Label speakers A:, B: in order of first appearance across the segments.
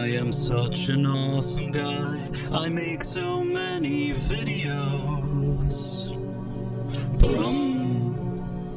A: I am such an awesome guy. I make so many videos.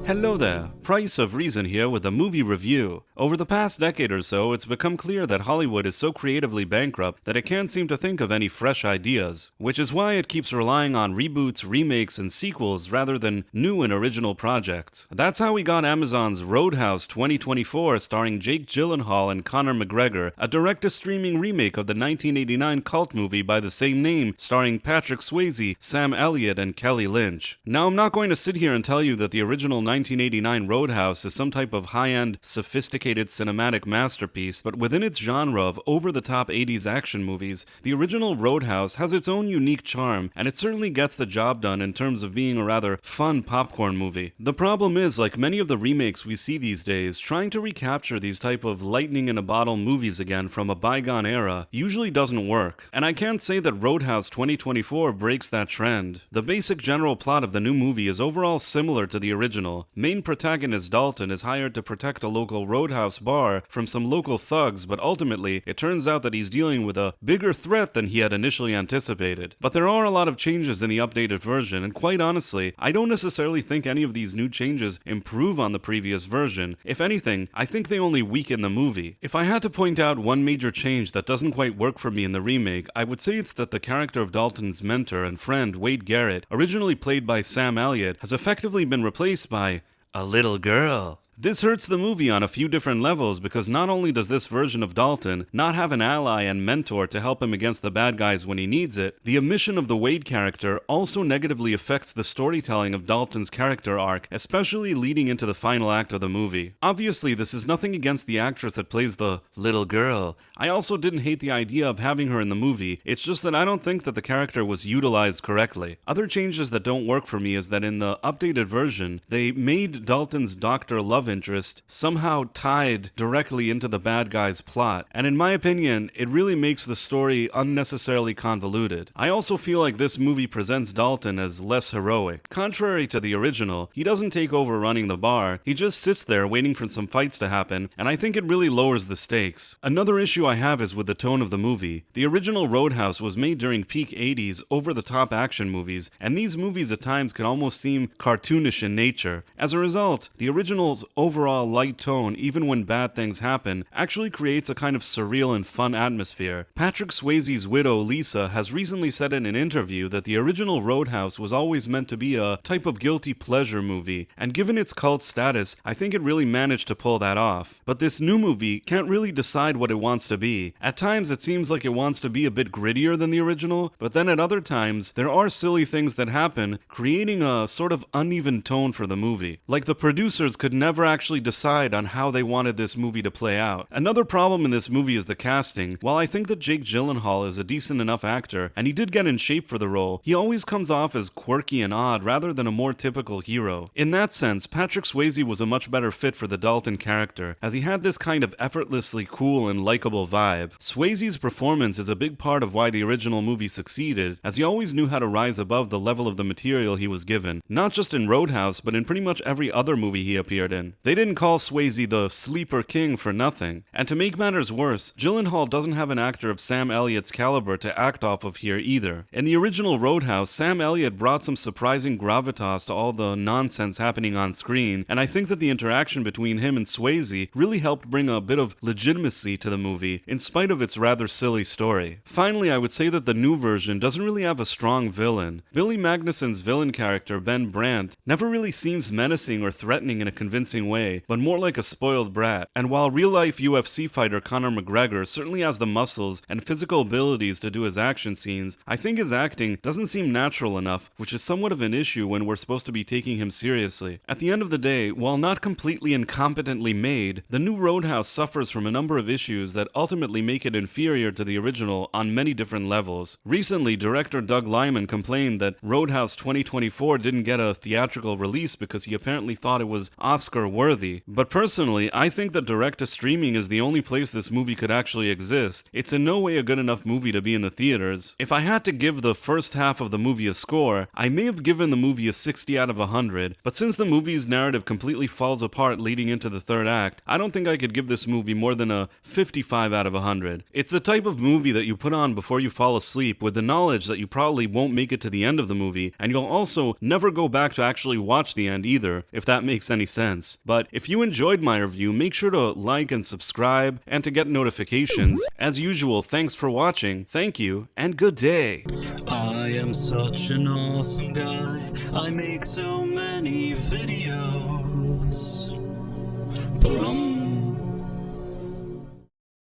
B: Hello there, Price of Reason here with a movie review. Over the past decade or so, it's become clear that Hollywood is so creatively bankrupt that it can't seem to think of any fresh ideas, which is why it keeps relying on reboots, remakes, and sequels rather than new and original projects. That's how we got Amazon's Roadhouse 2024 starring Jake Gyllenhaal and Conor McGregor, a direct-to-streaming remake of the 1989 cult movie by the same name starring Patrick Swayze, Sam Elliott, and Kelly Lynch. Now, I'm not going to sit here and tell you that the original 1989 Roadhouse is some type of high-end, sophisticated cinematic masterpiece, but within its genre of over-the-top 80s action movies, the original Roadhouse has its own unique charm, and it certainly gets the job done in terms of being a rather fun popcorn movie. The problem is, like many of the remakes we see these days, trying to recapture these type of lightning-in-a-bottle movies again from a bygone era usually doesn't work, and I can't say that Roadhouse 2024 breaks that trend. The basic general plot of the new movie is overall similar to the original. Main protagonist Dalton is hired to protect a local roadhouse bar from some local thugs, but ultimately, it turns out that he's dealing with a bigger threat than he had initially anticipated. But there are a lot of changes in the updated version, and quite honestly, I don't necessarily think any of these new changes improve on the previous version. If anything, I think they only weaken the movie. If I had to point out one major change that doesn't quite work for me in the remake, I would say it's that the character of Dalton's mentor and friend, Wade Garrett, originally played by Sam Elliott, has effectively been replaced by a little girl. This hurts the movie on a few different levels because not only does this version of Dalton not have an ally and mentor to help him against the bad guys when he needs it, the omission of the Wade character also negatively affects the storytelling of Dalton's character arc, especially leading into the final act of the movie. Obviously, this is nothing against the actress that plays the little girl. I also didn't hate the idea of having her in the movie, it's just that I don't think that the character was utilized correctly. Other changes that don't work for me is that in the updated version, they made Dalton's doctor love interest somehow tied directly into the bad guy's plot, and in my opinion, it really makes the story unnecessarily convoluted. I also feel like this movie presents Dalton as less heroic. Contrary to the original, he doesn't take over running the bar, he just sits there waiting for some fights to happen, and I think it really lowers the stakes. Another issue I have is with the tone of the movie. The original Roadhouse was made during peak 80s over-the-top action movies, and these movies at times can almost seem cartoonish in nature. As a result, the original's overall light tone, even when bad things happen, actually creates a kind of surreal and fun atmosphere. Patrick Swayze's widow, Lisa, has recently said in an interview that the original Roadhouse was always meant to be a type of guilty pleasure movie, and given its cult status, I think it really managed to pull that off. But this new movie can't really decide what it wants to be. At times, it seems like it wants to be a bit grittier than the original, but then at other times, there are silly things that happen, creating a sort of uneven tone for the movie. Like the producers could never actually decide on how they wanted this movie to play out. Another problem in this movie is the casting. While I think that Jake Gyllenhaal is a decent enough actor, and he did get in shape for the role, he always comes off as quirky and odd rather than a more typical hero. In that sense, Patrick Swayze was a much better fit for the Dalton character, as he had this kind of effortlessly cool and likable vibe. Swayze's performance is a big part of why the original movie succeeded, as he always knew how to rise above the level of the material he was given, not just in Roadhouse, but in pretty much every other movie he appeared in. They didn't call Swayze the sleeper king for nothing. And to make matters worse, Gyllenhaal doesn't have an actor of Sam Elliott's caliber to act off of here either. In the original Roadhouse, Sam Elliott brought some surprising gravitas to all the nonsense happening on screen, and I think that the interaction between him and Swayze really helped bring a bit of legitimacy to the movie, in spite of its rather silly story. Finally, I would say that the new version doesn't really have a strong villain. Billy Magnuson's villain character, Ben Brandt, never really seems menacing or threatening in a convincing way, but more like a spoiled brat. And while real-life UFC fighter Conor McGregor certainly has the muscles and physical abilities to do his action scenes, I think his acting doesn't seem natural enough, which is somewhat of an issue when we're supposed to be taking him seriously. At the end of the day, while not completely incompetently made, the new Roadhouse suffers from a number of issues that ultimately make it inferior to the original on many different levels. Recently, director Doug Liman complained that Roadhouse 2024 didn't get a theatrical release because he apparently thought it was Oscar worthy. But personally, I think that direct-to-streaming is the only place this movie could actually exist. It's in no way a good enough movie to be in the theaters. If I had to give the first half of the movie a score, I may have given the movie a 60 out of 100, but since the movie's narrative completely falls apart leading into the third act, I don't think I could give this movie more than a 55 out of 100. It's the type of movie that you put on before you fall asleep with the knowledge that you probably won't make it to the end of the movie, and you'll also never go back to actually watch the end either, if that makes any sense. But if you enjoyed my review, make sure to like and subscribe, and to get notifications. As usual, thanks for watching, thank you, and good day.
A: I am such an awesome guy. I make so many videos. Brum.